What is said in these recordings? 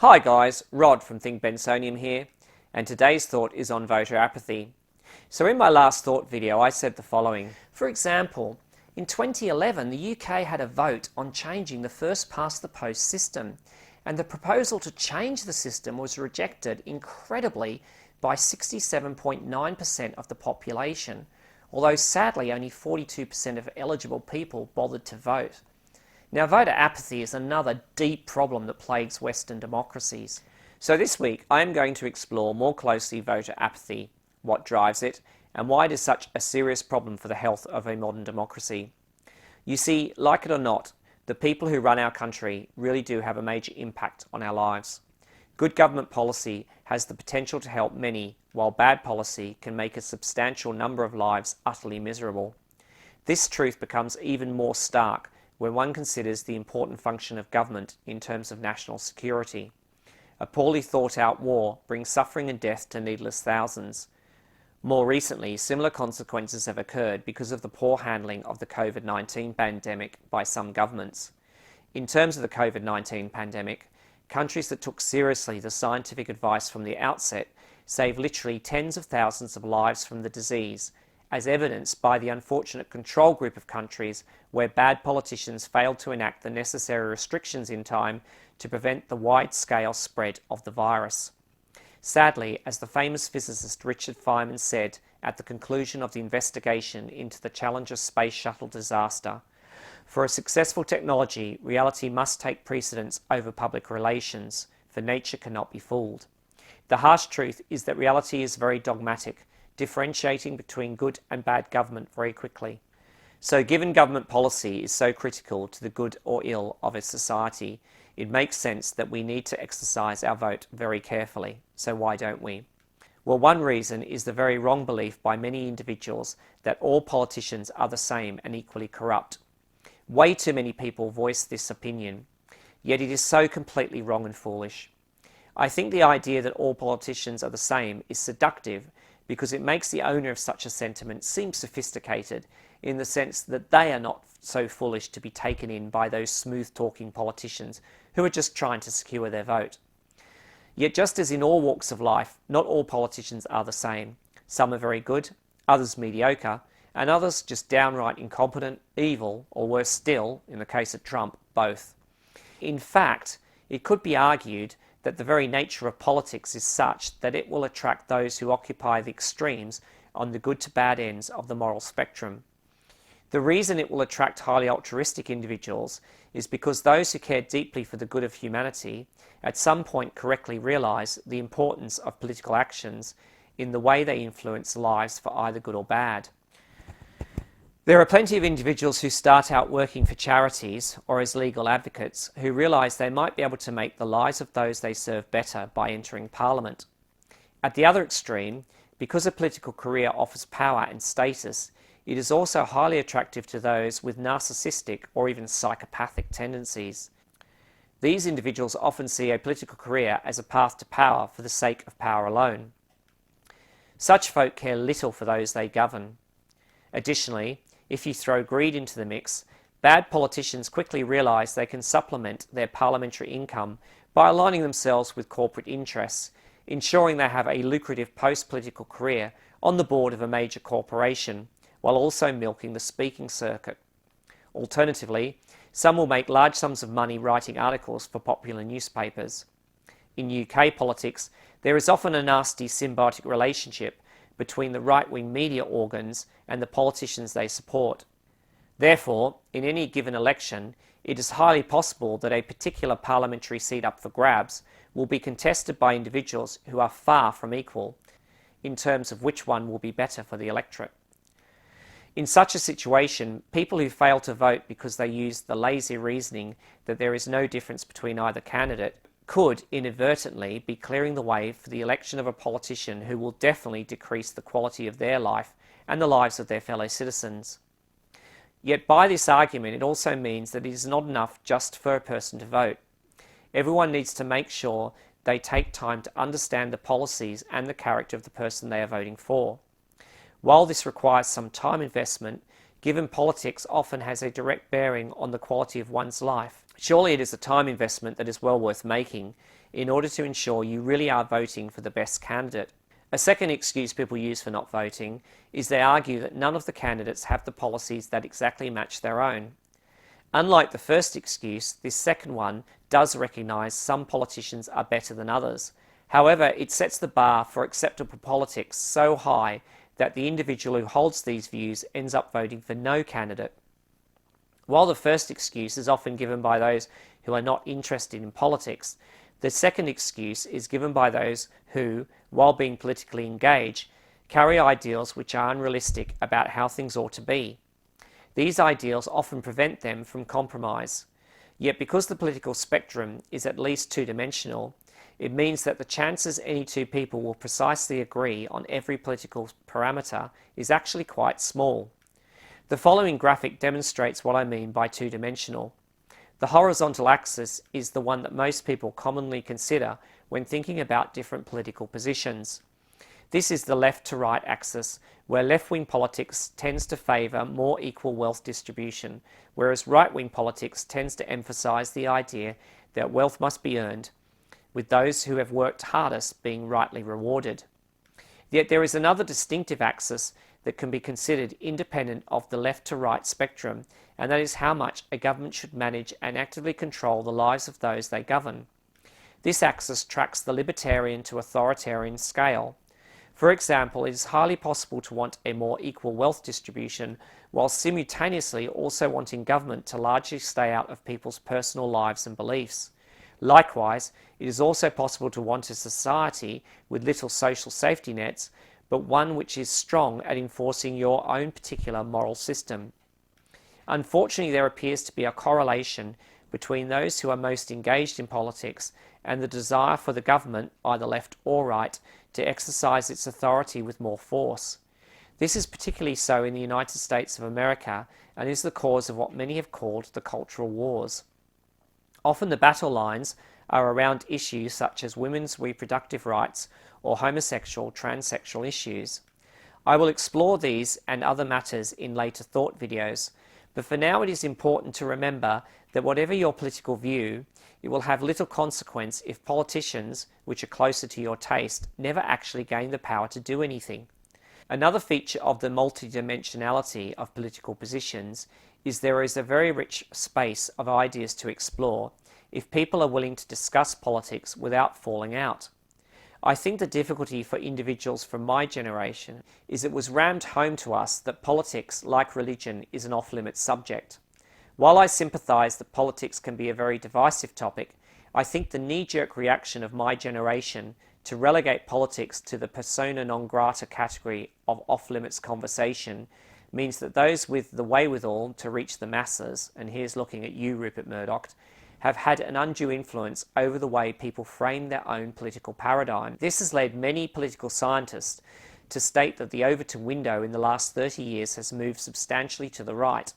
Hi guys, Rod from Think Bensonium here, and today's thought is on voter apathy. So in my last thought video I said the following. For example, in 2011 the UK had a vote on changing the first past the post system, and the proposal to change the system was rejected incredibly by 67.9% of the population, although sadly only 42% of eligible people bothered to vote. Now, voter apathy is another deep problem that plagues Western democracies. So this week I am going to explore more closely voter apathy, what drives it, and why it is such a serious problem for the health of a modern democracy. You see, like it or not, the people who run our country really do have a major impact on our lives. Good government policy has the potential to help many, while bad policy can make a substantial number of lives utterly miserable. This truth becomes even more stark when one considers the important function of government in terms of national security. A poorly thought out war brings suffering and death to needless thousands. More recently, similar consequences have occurred because of the poor handling of the COVID-19 pandemic by some governments. In terms of the COVID-19 pandemic, countries that took seriously the scientific advice from the outset saved literally tens of thousands of lives from the disease, as evidenced by the unfortunate control group of countries where bad politicians failed to enact the necessary restrictions in time to prevent the wide-scale spread of the virus. Sadly, as the famous physicist Richard Feynman said at the conclusion of the investigation into the Challenger space shuttle disaster, for a successful technology, reality must take precedence over public relations, for nature cannot be fooled. The harsh truth is that reality is very dogmatic, differentiating between good and bad government very quickly. So given government policy is so critical to the good or ill of a society, it makes sense that we need to exercise our vote very carefully. So why don't we? Well, one reason is the very wrong belief by many individuals that all politicians are the same and equally corrupt. Way too many people voice this opinion, yet it is so completely wrong and foolish. I think the idea that all politicians are the same is seductive because it makes the owner of such a sentiment seem sophisticated in the sense that they are not so foolish to be taken in by those smooth-talking politicians who are just trying to secure their vote. Yet just as in all walks of life, not all politicians are the same. Some are very good, others mediocre, and others just downright incompetent, evil, or worse still, in the case of Trump, both. In fact, it could be argued that the very nature of politics is such that it will attract those who occupy the extremes on the good to bad ends of the moral spectrum. The reason it will attract highly altruistic individuals is because those who care deeply for the good of humanity at some point correctly realise the importance of political actions in the way they influence lives for either good or bad. There are plenty of individuals who start out working for charities or as legal advocates who realise they might be able to make the lives of those they serve better by entering Parliament. At the other extreme, because a political career offers power and status, it is also highly attractive to those with narcissistic or even psychopathic tendencies. These individuals often see a political career as a path to power for the sake of power alone. Such folk care little for those they govern. Additionally, if you throw greed into the mix, bad politicians quickly realise they can supplement their parliamentary income by aligning themselves with corporate interests, ensuring they have a lucrative post-political career on the board of a major corporation, while also milking the speaking circuit. Alternatively, some will make large sums of money writing articles for popular newspapers. In UK politics, there is often a nasty symbiotic relationship between the right-wing media organs and the politicians they support. Therefore, in any given election, it is highly possible that a particular parliamentary seat up for grabs will be contested by individuals who are far from equal in terms of which one will be better for the electorate. In such a situation, people who fail to vote because they use the lazy reasoning that there is no difference between either candidate could inadvertently be clearing the way for the election of a politician who will definitely decrease the quality of their life and the lives of their fellow citizens. Yet by this argument, it also means that it is not enough just for a person to vote. Everyone needs to make sure they take time to understand the policies and the character of the person they are voting for. While this requires some time investment, given politics often has a direct bearing on the quality of one's life. Surely it is a time investment that is well worth making in order to ensure you really are voting for the best candidate. A second excuse people use for not voting is they argue that none of the candidates have the policies that exactly match their own. Unlike the first excuse, this second one does recognise some politicians are better than others. However, it sets the bar for acceptable politics so high that the individual who holds these views ends up voting for no candidate. While the first excuse is often given by those who are not interested in politics, the second excuse is given by those who, while being politically engaged, carry ideals which are unrealistic about how things ought to be. These ideals often prevent them from compromise. Yet because the political spectrum is at least two-dimensional, it means that the chances any two people will precisely agree on every political parameter is actually quite small. The following graphic demonstrates what I mean by two-dimensional. The horizontal axis is the one that most people commonly consider when thinking about different political positions. This is the left to right axis, where left-wing politics tends to favour more equal wealth distribution, whereas right-wing politics tends to emphasise the idea that wealth must be earned, with those who have worked hardest being rightly rewarded. Yet there is another distinctive axis that can be considered independent of the left to right spectrum, and that is how much a government should manage and actively control the lives of those they govern. This axis tracks the libertarian to authoritarian scale. For example, it is highly possible to want a more equal wealth distribution while simultaneously also wanting government to largely stay out of people's personal lives and beliefs. Likewise, it is also possible to want a society with little social safety nets, but one which is strong at enforcing your own particular moral system. Unfortunately, there appears to be a correlation between those who are most engaged in politics and the desire for the government, either left or right, to exercise its authority with more force. This is particularly so in the United States of America and is the cause of what many have called the cultural wars. Often the battle lines are around issues such as women's reproductive rights or homosexual, transsexual issues. I will explore these and other matters in later thought videos, but for now it is important to remember that whatever your political view, it will have little consequence if politicians, which are closer to your taste, never actually gain the power to do anything. Another feature of the multidimensionality of political positions is there is a very rich space of ideas to explore if people are willing to discuss politics without falling out. I think the difficulty for individuals from my generation is it was rammed home to us that politics, like religion, is an off-limits subject. While I sympathise that politics can be a very divisive topic, I think the knee-jerk reaction of my generation to relegate politics to the persona non grata category of off-limits conversation means that those with the wherewithal to reach the masses, and here's looking at you, Rupert Murdoch, have had an undue influence over the way people frame their own political paradigm. This has led many political scientists to state that the Overton window in the last 30 years has moved substantially to the right.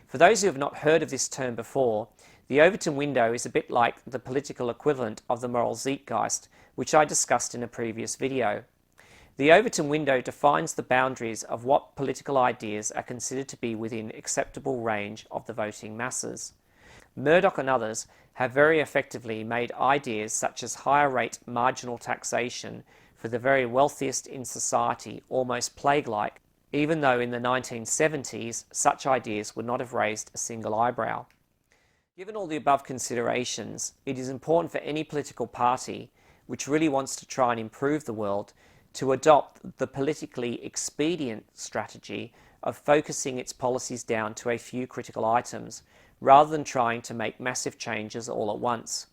For those who have not heard of this term before, the Overton window is a bit like the political equivalent of the moral zeitgeist, which I discussed in a previous video. The Overton window defines the boundaries of what political ideas are considered to be within acceptable range of the voting masses. Murdoch and others have very effectively made ideas such as higher rate marginal taxation for the very wealthiest in society almost plague-like, even though in the 1970s such ideas would not have raised a single eyebrow. Given all the above considerations, it is important for any political party which really wants to try and improve the world to adopt the politically expedient strategy of focusing its policies down to a few critical items, rather than trying to make massive changes all at once.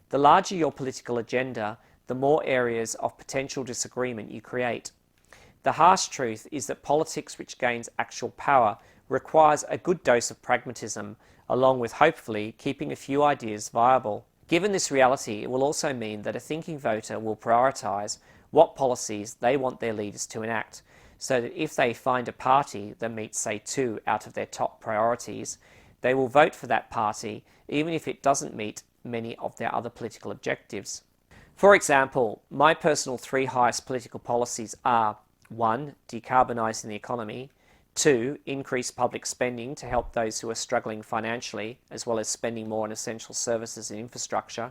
The larger your political agenda, the more areas of potential disagreement you create. The harsh truth is that politics which gains actual power requires a good dose of pragmatism, along with hopefully keeping a few ideas viable. Given this reality, it will also mean that a thinking voter will prioritise what policies they want their leaders to enact, so that if they find a party that meets, say, 2 out of their top priorities, they will vote for that party even if it doesn't meet many of their other political objectives. For example, my personal 3 highest political policies are 1. Decarbonising the economy, 2, increase public spending to help those who are struggling financially, as well as spending more on essential services and infrastructure.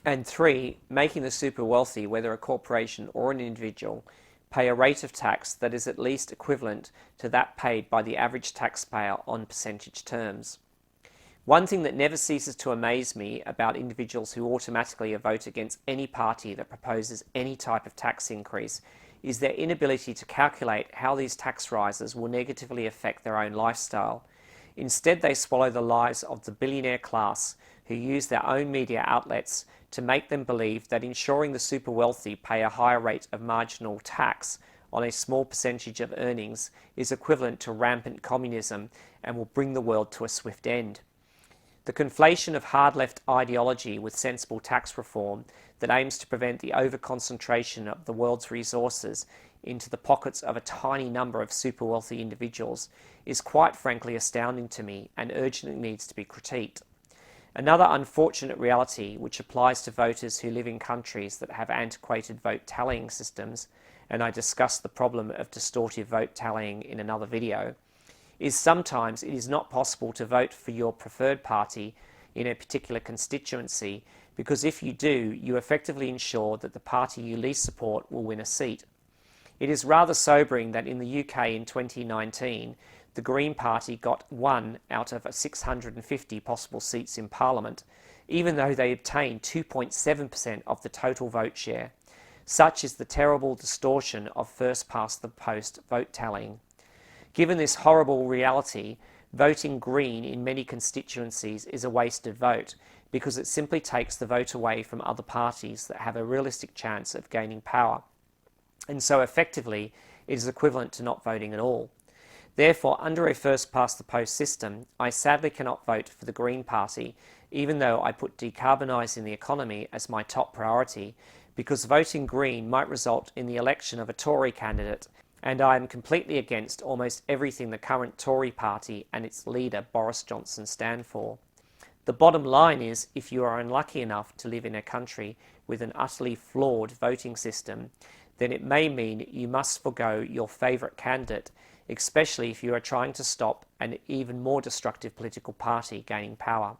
And 3, making the super wealthy, whether a corporation or an individual, pay a rate of tax that is at least equivalent to that paid by the average taxpayer on percentage terms. One thing that never ceases to amaze me about individuals who automatically vote against any party that proposes any type of tax increase is their inability to calculate how these tax rises will negatively affect their own lifestyle. Instead, they swallow the lies of the billionaire class who use their own media outlets to make them believe that ensuring the super wealthy pay a higher rate of marginal tax on a small percentage of earnings is equivalent to rampant communism and will bring the world to a swift end. The conflation of hard left ideology with sensible tax reform that aims to prevent the overconcentration of the world's resources into the pockets of a tiny number of super wealthy individuals is quite frankly astounding to me and urgently needs to be critiqued. Another unfortunate reality, which applies to voters who live in countries that have antiquated vote tallying systems, and I discussed the problem of distortive vote tallying in another video, is sometimes it is not possible to vote for your preferred party in a particular constituency, because if you do, you effectively ensure that the party you least support will win a seat. It is rather sobering that in the UK in 2019, the Green Party got 1 out of 650 possible seats in Parliament, even though they obtained 2.7% of the total vote share. Such is the terrible distortion of first-past-the-post vote tallying. Given this horrible reality, voting Green in many constituencies is a wasted vote because it simply takes the vote away from other parties that have a realistic chance of gaining power. And so effectively, it is equivalent to not voting at all. Therefore, under a first-past-the-post system, I sadly cannot vote for the Green Party, even though I put decarbonising the economy as my top priority, because voting Green might result in the election of a Tory candidate, and I am completely against almost everything the current Tory party and its leader Boris Johnson stand for. The bottom line is, if you are unlucky enough to live in a country with an utterly flawed voting system, then it may mean you must forgo your favourite candidate, especially if you are trying to stop an even more destructive political party gaining power.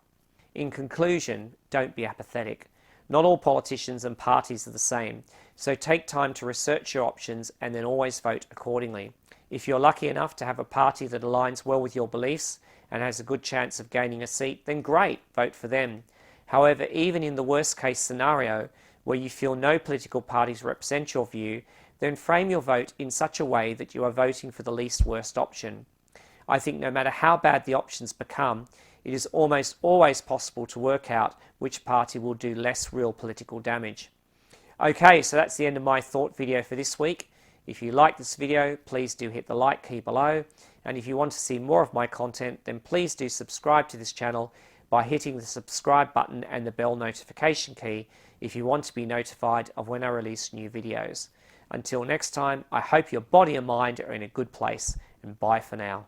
In conclusion, don't be apathetic. Not all politicians and parties are the same, so take time to research your options and then always vote accordingly. If you're lucky enough to have a party that aligns well with your beliefs and has a good chance of gaining a seat, then great, vote for them. However, even in the worst case scenario, where you feel no political parties represent your view, then frame your vote in such a way that you are voting for the least worst option. I think no matter how bad the options become, it is almost always possible to work out which party will do less real political damage. Okay, so that's the end of my thought video for this week. If you like this video, please do hit the like key below. And if you want to see more of my content, then please do subscribe to this channel by hitting the subscribe button and the bell notification key if you want to be notified of when I release new videos. Until next time, I hope your body and mind are in a good place, and bye for now.